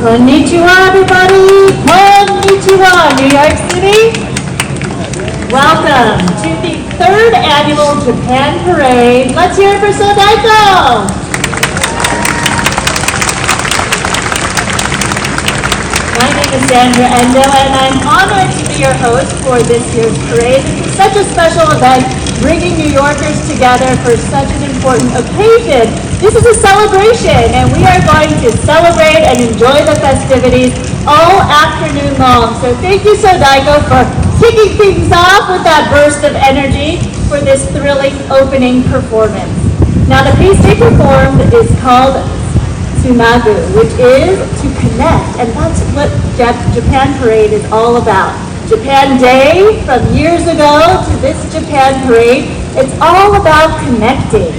Konnichiwa, everybody. Konnichiwa, New York City. Welcome to the 3rd annual Japan Parade. Let's hear it for 𝐸☆ My name is Sandra Endo, and I'm honored to be your host for this year's parade. This is such a special event, bringing New Yorkers together for such an important occasion. This is a celebration, and we are going to celebrate and enjoy the festivities all afternoon long. So thank you, 𝐸☆ for kicking things off with that burst of energy for this thrilling opening performance. Now, the piece they performed is called Tsunagu, which is to connect, and that's what Japan Parade is all about. Japan Day, from years ago to this Japan Parade, it's all about connecting.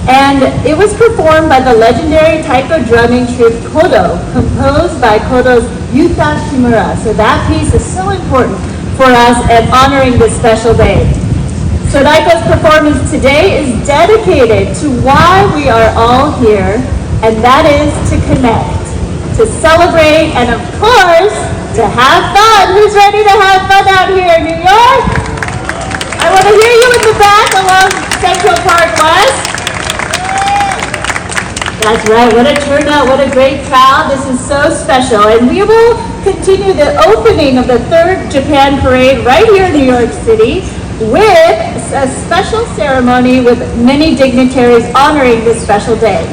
And it was performed by the legendary taiko drumming troupe Kodo, composed by Kodo's Yuta Kimura. So that piece is so important for us and honoring this special day. 𝐸☆'s performance today is dedicated to why we are all here, and that is to connect, to celebrate, and of course, to have fun. Who's ready to have fun out here in New York? I want to hear you in the back along Central Park West. That's right, what a turnout, what a great crowd. This is so special. And we will continue the opening of the 3rd Japan Parade right here in New York City with a special ceremony with many dignitaries honoring this special day.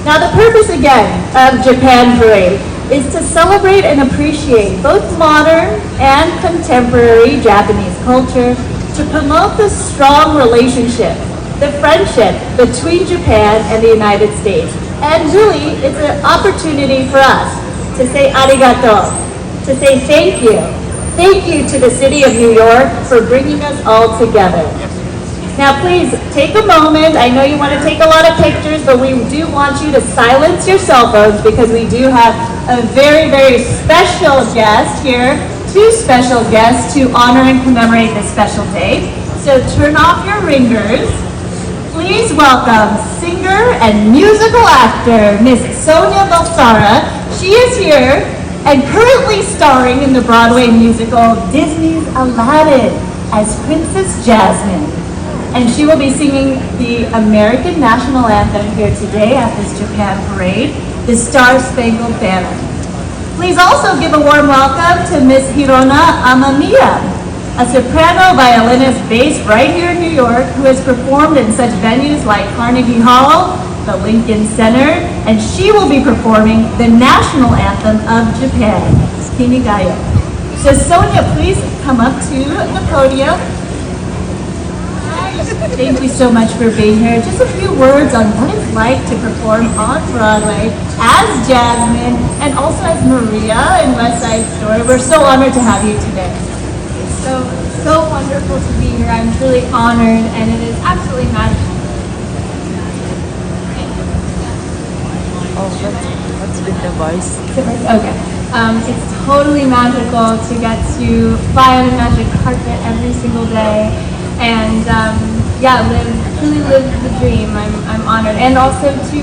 Now, the purpose again of Japan Parade is to celebrate and appreciate both modern and contemporary Japanese culture, to promote the strong relationship, the friendship between Japan and the United States. And really, it's an opportunity for us to say arigato, to say thank you. Thank you to the city of New York for bringing us all together. Now please take a moment. I know you want to take a lot of pictures, but we do want you to silence your cell phones because we do have a very, very special guest here, 2 special guests to honor and commemorate this special day. So turn off your ringers. Please welcome singer and musical actor, Miss Sonia Balsara. She is here and currently starring in the Broadway musical Disney's Aladdin as Princess Jasmine. And she will be singing the American National Anthem here today at this Japan Parade, the Star-Spangled Banner. Please also give a warm welcome to Miss Hirona Amamiya, a soprano violinist based right here in New York who has performed in such venues like Carnegie Hall, the Lincoln Center, and she will be performing the national anthem of Japan, Kimigayo. So Sonia, please come up to the podium. Thank you so much for being here. Just a few words on what it's like to perform on Broadway as Jasmine and also as Maria in West Side Story. We're so honored to have you today. So wonderful to be here. I'm truly honored, and it is absolutely magical. Oh, what's with the voice? Okay. It's totally magical to get to fly on a magic carpet every single day, and truly live the dream. I'm honored, and also to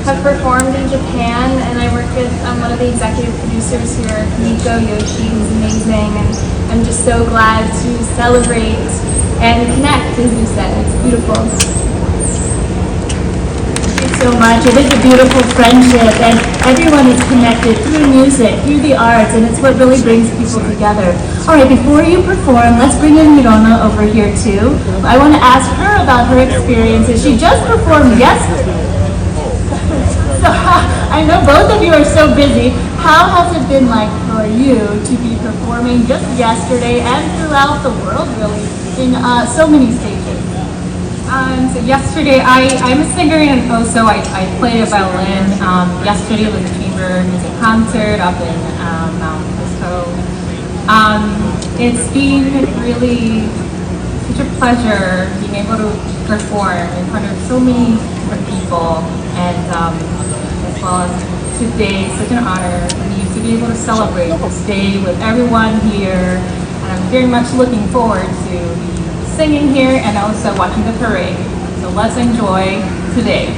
have performed in Japan, and I work with one of the executive producers here, 𝐏𝐚𝐫𝐞 Yoshi, who's amazing, and I'm just so glad to celebrate and connect, as you said. It's beautiful. Thank you so much. It is a beautiful friendship, and everyone is connected through music, through the arts, and it's what really brings people together. All right, before you perform, let's bring in Hirona over here too. I want to ask her about her experiences. She just performed yesterday. So I know both of you are so busy. How has it been like for you to be performing just yesterday and throughout the world, really, in so many stages? So yesterday, I'm a singer and also I play a violin. Yesterday was a chamber music concert up in Mount Frisco. It's been really such a pleasure being able to perform in front of so many different people, and as well as today, such an honor for me to be able to celebrate this day with everyone here, and I'm very much looking forward to singing here and also watching the parade. So let's enjoy today.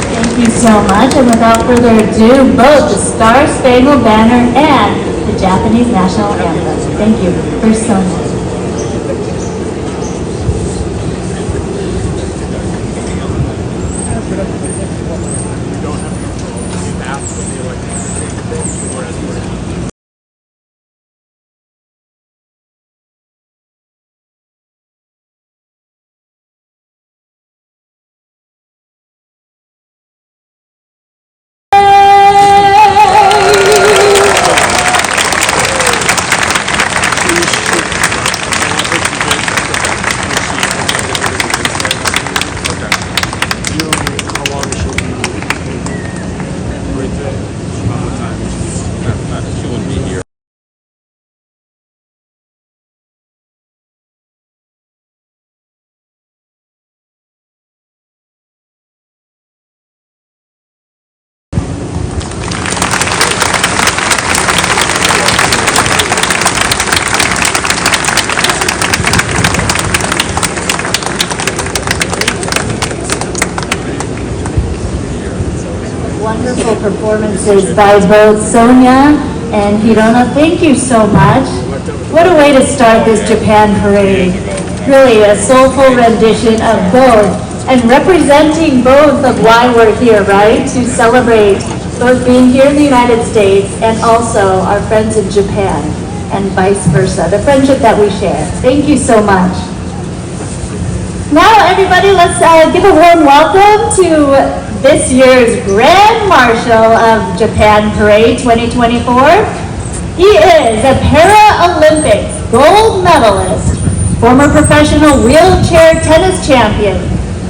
Thank you so much. And without further ado, both the Star Spangled Banner and the Japanese National Anthem. Thank you. First Sonia. Wonderful performances by both Sonia and Hirona. Thank you so much. What a way to start this Japan parade. Really a soulful rendition of both and representing both of why we're here, right? To celebrate both being here in the United States and also our friends in Japan and vice versa, the friendship that we share. Thank you so much. Now everybody, let's give a warm welcome to this year's Grand Marshal of Japan Parade 2024. He is a Paralympics gold medalist, former professional wheelchair tennis champion,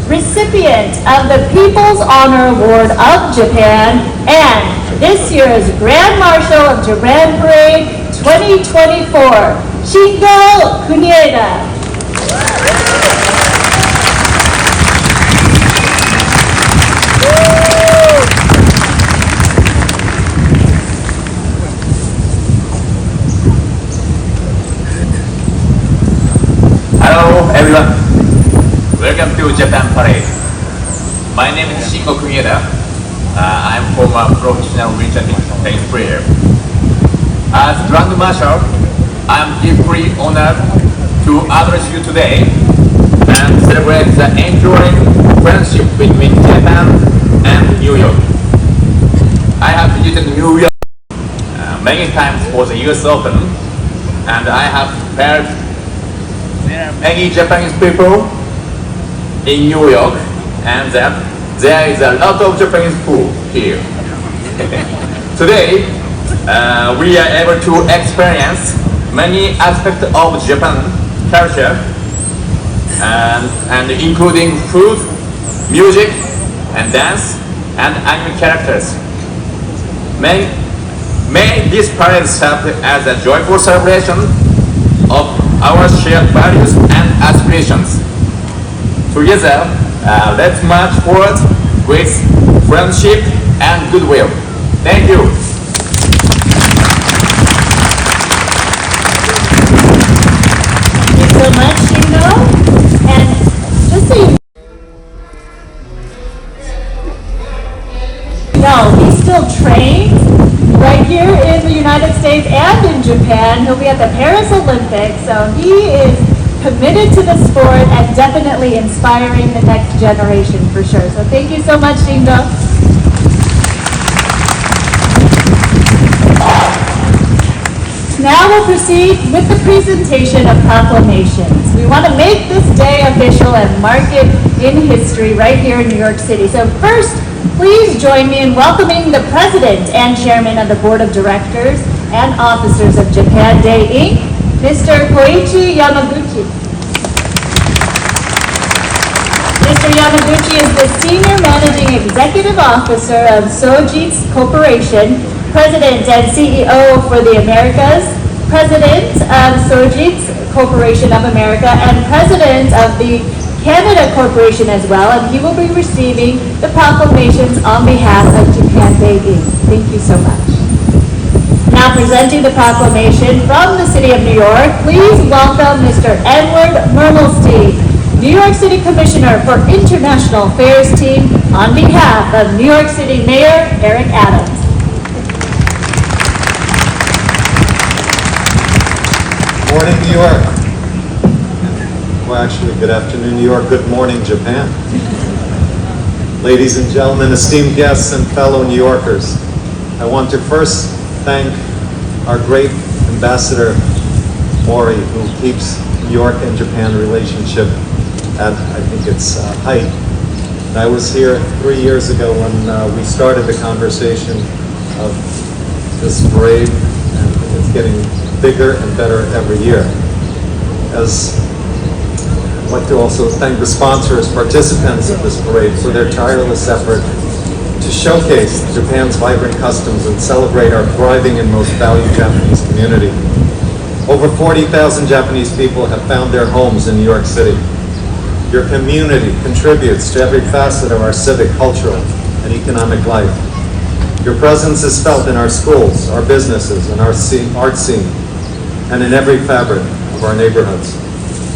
recipient of the People's Honor Award of Japan, and this year's Grand Marshal of Japan Parade 2024, 𝐙𝐸𝐚𝐻𝐚 Hello everyone, welcome to Japan Parade. My name is 𝐙𝐸𝐚𝐻𝐚. I'm former professional wheelchair tennis player. As Grand Marshal, I'm deeply honored to address you today and celebrate the enduring friendship between Japan and New York. I have visited New York many times for the US Open, and I have felt there are many Japanese people in New York, and that there is a lot of Japanese food here. Today, we are able to experience many aspects of Japan culture, and including food, music, and dance, and anime characters. May this parade serve as a joyful celebration of our shared values and aspirations. Together, let's march forward with friendship and goodwill. Thank you. Thank you so much, 𝐙𝐸𝐚𝐻. And just so you know, he still trains right here in the United States and in Japan. He'll be at the Paris Olympics, so he is committed to the sport and definitely inspiring the next generation for sure. So thank you so much, 𝐙𝐸𝐚𝐻. Now we'll proceed with the presentation of proclamations. We want to make this day official and mark it in history right here in New York City. So first, please join me in welcoming the President and Chairman of the Board of Directors and Officers of Japan Day Inc., Mr. Koichi Yamaguchi. Mr. Yamaguchi is the Senior Managing Executive Officer of 𝐻𝐸𝐴 Corporation, President and CEO for the Americas, President of 𝐻𝐸𝐴 Corporation of America, and President of the Canada Corporation as well, and he will be receiving the proclamations on behalf of Japan Day Inc. Thank you so much. Now presenting the proclamation from the City of New York, please welcome Mr. Edward Mermelstein, New York City Commissioner for International Affairs team on behalf of New York City Mayor Eric Adams. Morning, New York. Well, actually, good afternoon, New York. Good morning, Japan. Ladies and gentlemen, esteemed guests and fellow New Yorkers, I want to first thank our great ambassador, Mori, who keeps New York and Japan relationship at, I think it's height. And I was here 3 years ago when we started the conversation of this parade, and it's getting bigger and better every year. I'd like to also thank the sponsors, participants of this parade for their tireless effort to showcase Japan's vibrant customs and celebrate our thriving and most valued Japanese community. Over 40,000 Japanese people have found their homes in New York City. Your community contributes to every facet of our civic, cultural, and economic life. Your presence is felt in our schools, our businesses, and our art scene, and in every fabric of our neighborhoods.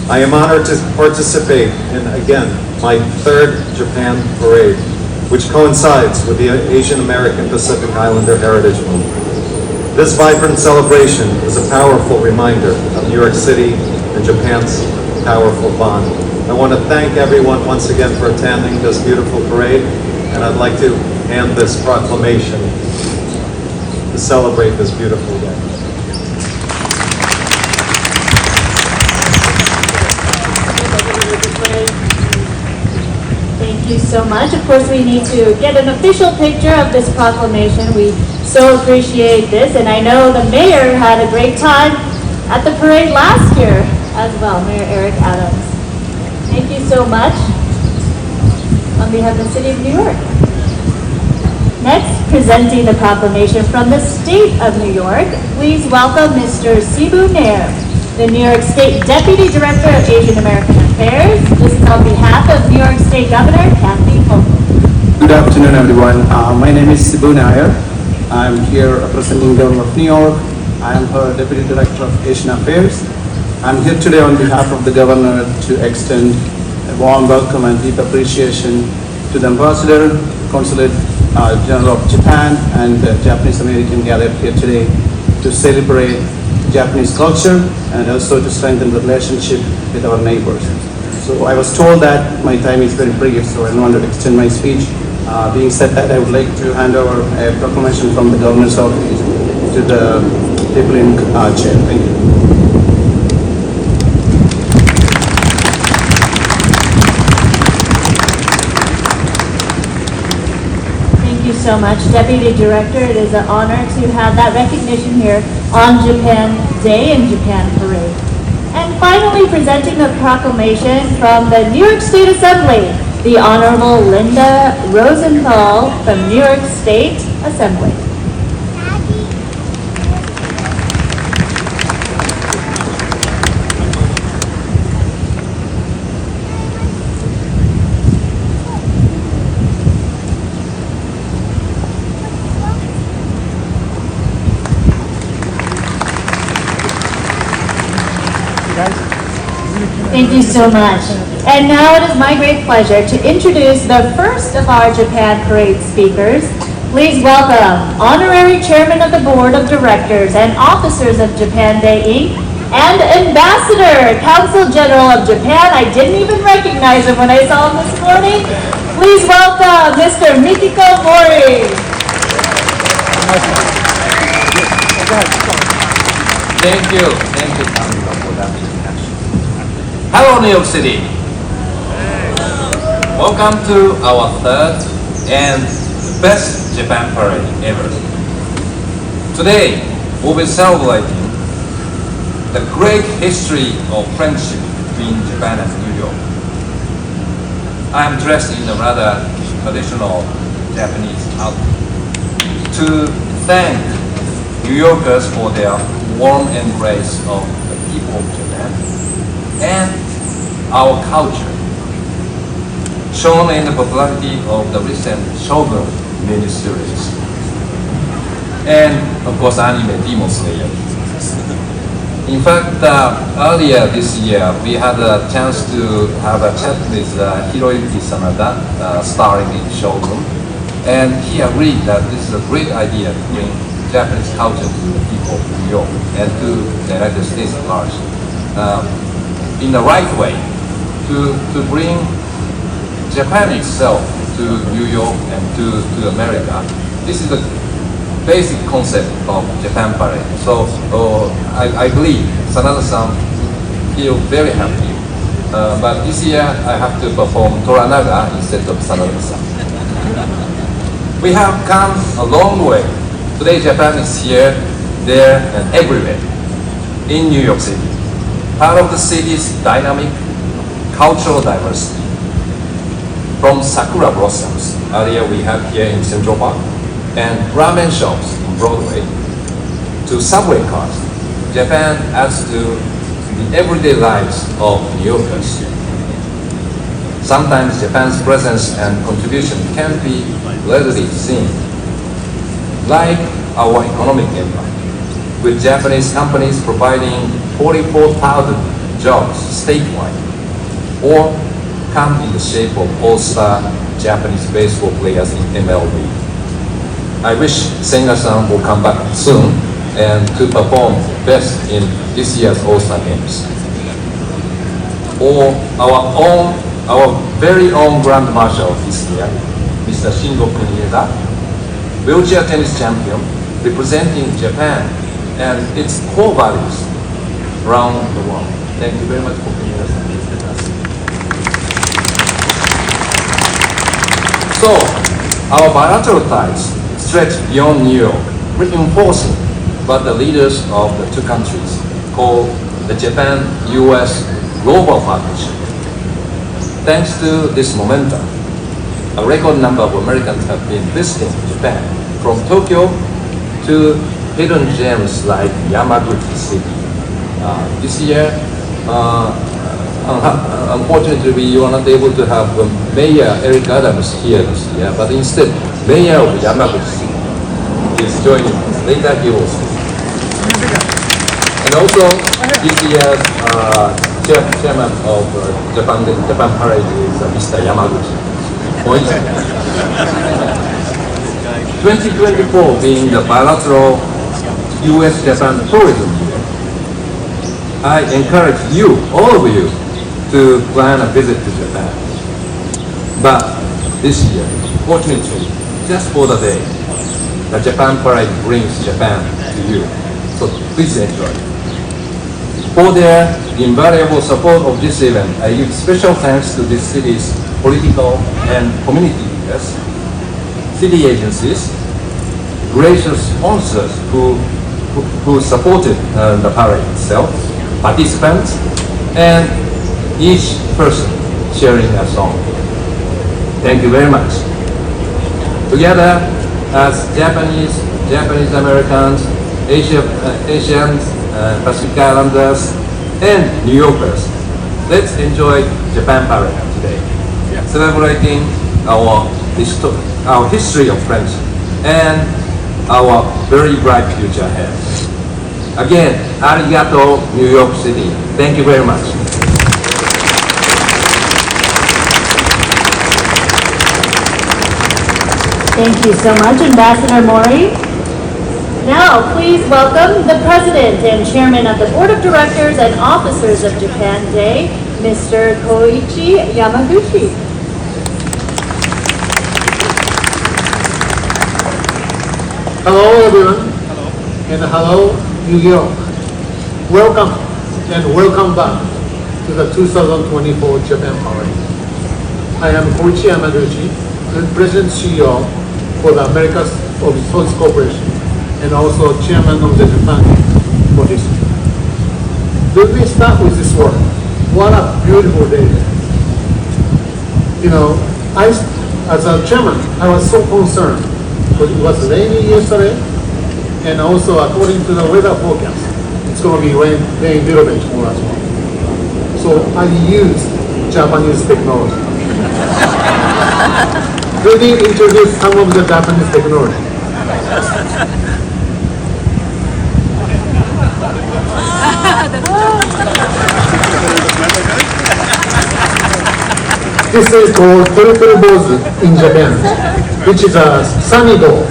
I am honored to participate in, again, my third Japan parade, which coincides with the Asian American Pacific Islander Heritage Month. This vibrant celebration is a powerful reminder of New York City and Japan's powerful bond. I want to thank everyone once again for attending this beautiful parade, and I'd like to hand this proclamation to celebrate this beautiful day. Thank you so much. Of course, we need to get an official picture of this proclamation. We so appreciate this, and I know the mayor had a great time at the parade last year as well, Mayor Eric Adams. Thank you so much on behalf of the City of New York. Next, presenting the proclamation from the State of New York, please welcome Mr. Sibu Nair, the New York State Deputy Director of Asian American Affairs. This is on behalf of New York State Governor Kathy Hochul. Good afternoon, everyone. My name is Sibu Nair. I'm here representing the Governor of New York. I am her Deputy Director of Asian Affairs. I'm here today on behalf of the Governor to extend a warm welcome and deep appreciation to the Ambassador, Consulate General of Japan, and the Japanese American gathered here today to celebrate Japanese culture and also to strengthen the relationship with our neighbors. So I was told that my time is very brief, so I don't want to extend my speech. Being said that, I would like to hand over a proclamation from the Governor's office to the people in chair. Thank you. Thank you so much, Deputy Director. It is an honor to have that recognition here on Japan Day and Japan Parade. And finally, presenting a proclamation from the New York State Assembly, the Honorable Linda Rosenthal from New York State Assembly. Thank you so much. And now it is my great pleasure to introduce the first of our Japan Parade speakers. Please welcome Honorary Chairman of the Board of Directors and Officers of Japan Day, Inc. and Ambassador, Consul General of Japan. I didn't even recognize him when I saw him this morning. Please welcome Mr. Mikiko Mori. Thank you, Tamika, for that introduction. Hello, New York City. Welcome to our third and best Japan parade ever. Today, we'll be celebrating the great history of friendship between Japan and New York. I'm dressed in a rather traditional Japanese outfit to thank New Yorkers for their warm embrace of the people of Japan and our culture, shown in the popularity of the recent 𝐷𝐸𝐸 miniseries, and of course anime Demon Slayer. In fact, earlier this year, we had a chance to have a chat with Hiroyuki Sanada, starring in Shogun, and he agreed that this is a great idea to bring Japanese culture to the people of New York and to the United States at large. In the right way, to bring Japan itself to New York and to America. This is the basic concept of Japan Parade. So I believe Sanada-san feel very happy. But this year I have to perform Toranaga instead of Sanada-san. We have come a long way. Today Japan is here, there, and everywhere in New York City. Part of the city's dynamic cultural diversity. From sakura blossoms, earlier we had here in Central Park, and ramen shops in Broadway, to subway cars, Japan adds to the everyday lives of New Yorkers. Sometimes Japan's presence and contribution can be readily seen, like our economic impact, with Japanese companies providing 44,000 jobs statewide, or come in the shape of all-star Japanese baseball players in MLB. I wish Senga-san will come back soon and to perform best in this year's All-Star Games. Or our very own Grand Marshal this year, Mr. 𝐙𝐸 wheelchair tennis champion, representing Japan and its core values around the world. Thank you very much for being with us. So, our bilateral ties stretch beyond New York, reinforcing what the leaders of the two countries call the Japan-US Global Partnership. Thanks to this momentum, a record number of Americans have been visiting Japan, from Tokyo to hidden gems like Yamaguchi City. This year, unfortunately, we were not able to have Mayor Eric Adams here this year, but instead, Mayor of Yamaguchi is joining us. Later he will speak. And also, this year's chairman of Japan Parade is Mr. Yamaguchi. 2024 being the bilateral US-Japan tourism year, I encourage you, all of you, to plan a visit to Japan. But this year, fortunately, just for the day, the Japan Parade brings Japan to you. So please enjoy. For their invaluable support of this event, I give special thanks to this city's political and community leaders, city agencies, gracious sponsors who supported the parade itself, participants, and each person sharing a song. Thank you very much. Together, as Japanese Americans, Asians, Pacific Islanders, and New Yorkers, let's enjoy Japan Parade today, celebrating our history of friendship and our very bright future ahead. Again, arigato, New York City. Thank you very much. Thank you so much, Ambassador Mori. Now, please welcome the President and Chairman of the Board of Directors and Officers of Japan Day, Mr. Koichi Yamaguchi. Hello, everyone. Hello. And hello, New York. Welcome and welcome back to the 2024 Japan Parade. I am Koichi Yamaguchi, President CEO for the Americas of Sports Corporation and also Chairman of the Japan for this year. Let me start with this word. What a beautiful day. You know, as a chairman, I was so concerned because it was rainy yesterday, and also according to the weather forecast, it's going to be rain a little bit more as well. So I used Japanese technology. Let me introduce some of the Japanese technology. This is called 𝐿 in Japan, which is a sunny ball.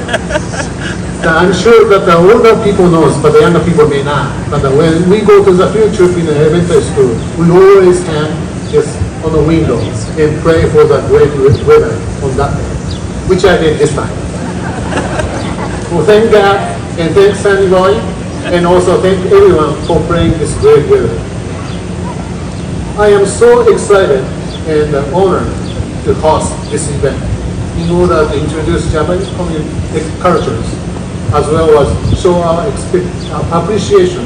I'm sure that the older people knows, but the younger people may not. But when we go to the field trip in the elementary school, we always hang this on the window and pray for the great weather on that day, which I did this time. Well, thank God and thank Sunny Boy, and also thank everyone for praying this great weather. I am so excited and honored to host this event in order to introduce Japanese cultures as well as show our appreciation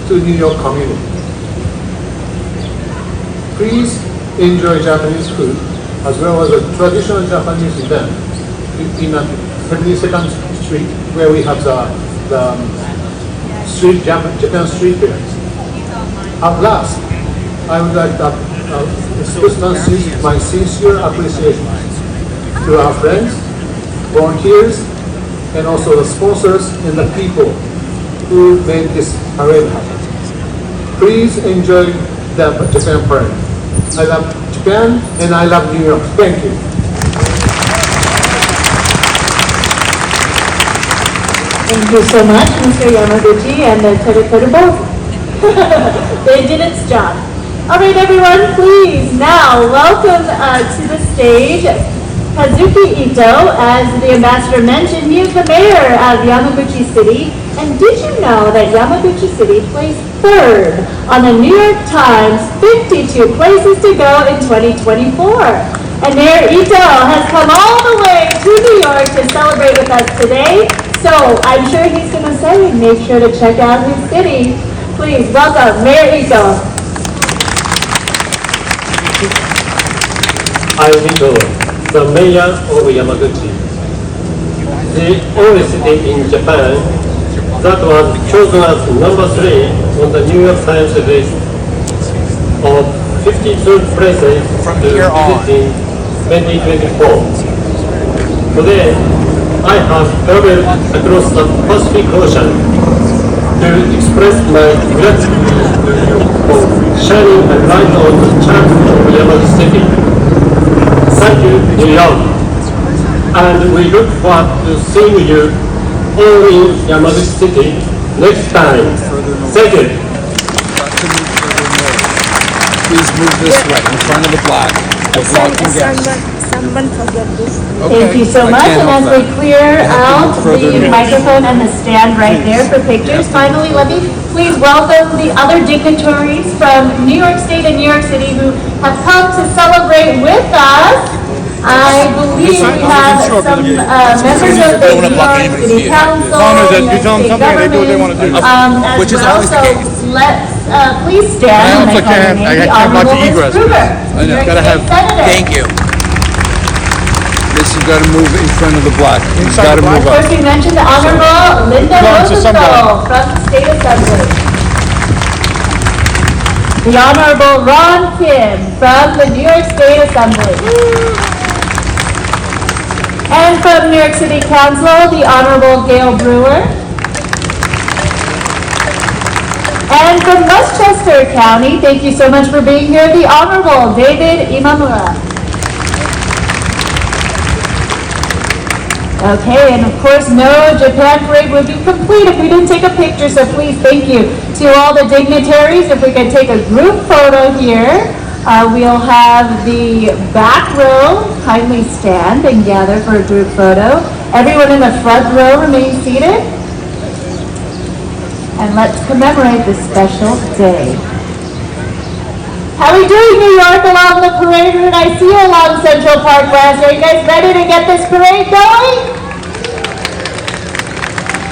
to New York community. Please enjoy Japanese food as well as a traditional Japanese event in 72nd Street where we have the Japan street fairs. At last, I would like to express my sincere appreciation to our friends, volunteers, and also the sponsors and the people who made this parade happen. Please enjoy the Japan parade. I love Japan and I love New York. Thank you. Thank you so much, Mr. Yamaguchi and the Terubo. They did its job. All right, everyone, please now welcome to the stage Kazuki Ito. As the ambassador mentioned, he is the mayor of Yamaguchi City. And did you know that Yamaguchi City placed third on the New York Times 52 places to go in 2024? And Mayor Ito has come all the way to New York to celebrate with us today. So I'm sure he's going to say, make sure to check out his city. Please welcome Mayor Ito. I'm Ito, the mayor of Yamaguchi, the only city in Japan that was chosen as number 3 on the New York Times list of 52 places to visit in 2024. Today, I have traveled across the Pacific Ocean to express my gratitude to you for shining a light on the charms of Yamaguchi City. Thank you, New York, and we look forward to seeing you all in Yamaguchi City next time. Thank you. Please move this way, in front of the block. Thank you so much. And as they clear out the microphone and the stand right there for pictures, finally, let me please welcome the other dignitaries from New York State and New York City who have come to celebrate with us. I believe we have some members of the New York City Council, New York State government, as well. So let's please stand when I call your name. The Honorable Ms. Kruger, New York State Senator. Thank you. This has got to move in front of the block. It's got to move Of up. course, we mentioned the Honorable Linda Rosenthal from the State Assembly. The Honorable Ron Kim from the New York State Assembly. And from New York City Council, the Honorable Gail Brewer. And from Westchester County, thank you so much for being here, the Honorable David Imamura. Okay, and of course, no Japan parade would be complete if we didn't take a picture, so please thank you to all the dignitaries. If we could take a group photo here, we'll have the back row kindly stand and gather for a group photo. Everyone in the front row remain seated. And let's commemorate this special day. How are we doing, New York, along the parade route? I see you along Central Park West. Are you guys ready to get this parade going?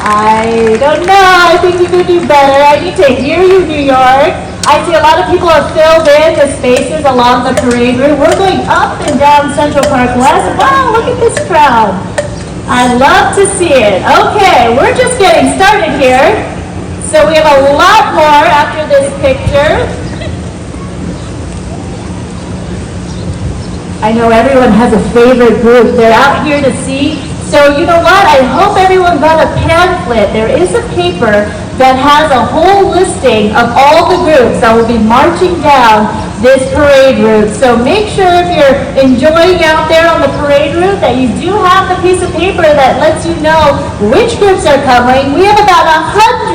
I don't know. I think you could do better. I need to hear you, New York. I see a lot of people have filled in the spaces along the parade route. We're going up and down Central Park West. Wow, look at this crowd. I love to see it. Okay, we're just getting started here. So we have a lot more after this picture. I know everyone has a favorite group. They're out here to see. So you know what? I hope everyone got a pamphlet. There is a paper that has a whole listing of all the groups that will be marching down this parade route. So make sure if you're enjoying out there on the parade route that you do have the piece of paper that lets you know which groups are coming. We have about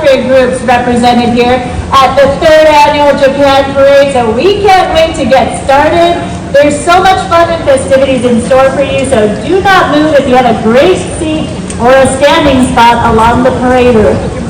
100 groups represented here at the 3rd Annual Japan Parade, so we can't wait to get started. There's so much fun and festivities in store for you, so do not move if you have a great seat or a standing spot along the parade route.